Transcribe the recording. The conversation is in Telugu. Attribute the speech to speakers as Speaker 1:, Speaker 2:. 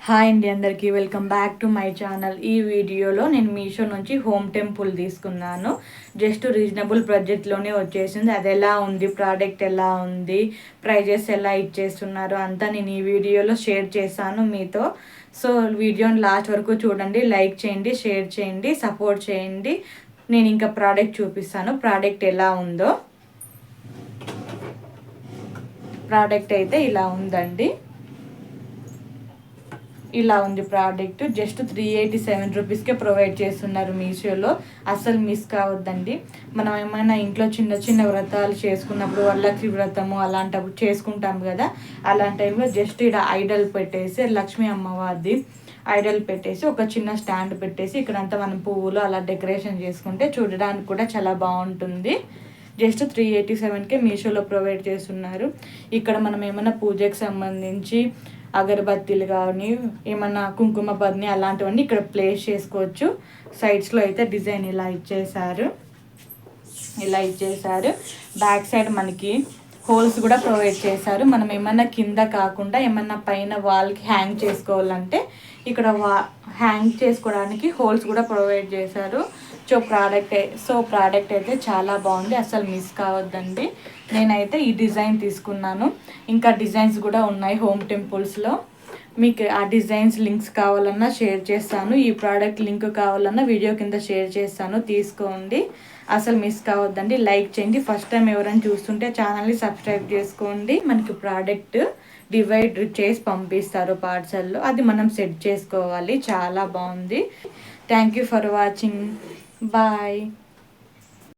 Speaker 1: హాయ్ అండి, అందరికీ welcome back to my channel. ఈ వీడియోలో నేను మీషో నుంచి హోమ్ టెంపుల్ తీసుకున్నాను. జస్ట్ రీజనబుల్ బడ్జెట్లోనే వచ్చేసింది. అది ఎలా ఉంది, ప్రోడక్ట్ ఎలా ఉంది, ప్రైజెస్ ఎలా ఇచ్చేస్తున్నారు అంతా నేను ఈ వీడియోలో షేర్ చేశాను మీతో. సో వీడియోని లాస్ట్ వరకు చూడండి, లైక్ చేయండి, షేర్ చేయండి, సపోర్ట్ చేయండి. నేను ఇంకా ప్రోడక్ట్ చూపిస్తాను, ప్రోడక్ట్ ఎలా ఉందో. ప్రోడక్ట్ అయితే ఇలా ఉందండి. ఇలా ఉంది ప్రోడక్ట్. జస్ట్ 387 రూపీస్కే ప్రొవైడ్ చేస్తున్నారు మీషోలో. అస్సలు మిస్ కావద్దండి. మనం ఏమైనా ఇంట్లో చిన్న చిన్న వ్రతాలు చేసుకున్నప్పుడు, వరలక్ష్మి వ్రతము అలాంటప్పుడు చేసుకుంటాం కదా, అలాంటి టైంలో జస్ట్ ఇక్కడ ఐడల్ పెట్టేసి, లక్ష్మీ అమ్మవారిది ఐడల్ పెట్టేసి, ఒక చిన్న స్టాండ్ పెట్టేసి, ఇక్కడంతా మనం పువ్వులు అలా డెకరేషన్ చేసుకుంటే చూడడానికి కూడా చాలా బాగుంటుంది. జస్ట్ 387కే మీషోలో ప్రొవైడ్ చేస్తున్నారు. ఇక్కడ మనం ఏమైనా పూజకి సంబంధించి అగరబత్తీలు కానీ, ఏమన్నా కుంకుమ బద్ని అలాంటివన్నీ ఇక్కడ ప్లేస్ చేసుకోవచ్చు. సైడ్స్లో అయితే డిజైన్ ఇలా ఇచ్చేసారు. బ్యాక్ సైడ్ మనకి హోల్స్ కూడా ప్రొవైడ్ చేశారు. మనం ఏమన్నా కింద కాకుండా ఏమన్నా పైన వాల్కి హ్యాంగ్ చేసుకోవాలంటే ఇక్కడ హ్యాంగ్ చేసుకోవడానికి హోల్స్ కూడా ప్రొవైడ్ చేశారు. ప్రోడక్ట్ అయితే చాలా బాగుంది, అసలు మిస్ కావద్దండి. నేనైతే ఈ డిజైన్ తీసుకున్నాను. ఇంకా డిజైన్స్ కూడా ఉన్నాయి హోమ్ టెంపుల్స్లో. మీకు ఆ డిజైన్స్ లింక్స్ కావాలన్నా షేర్ చేస్తాను. ఈ ప్రోడక్ట్ లింక్ కావాలన్నా వీడియో కింద షేర్ చేస్తాను, తీసుకోండి. అసలు మిస్ కావద్దండి. లైక్ చేయండి. ఫస్ట్ టైం ఎవరైనా చూస్తుంటే ఛానల్ని సబ్స్క్రైబ్ చేసుకోండి. మనకి ప్రోడక్ట్ డివైడ్ చేసి పంపిస్తారు పార్సల్లో, అది మనం సెట్ చేసుకోవాలి. చాలా బాగుంది. Thank you for watching. Bye.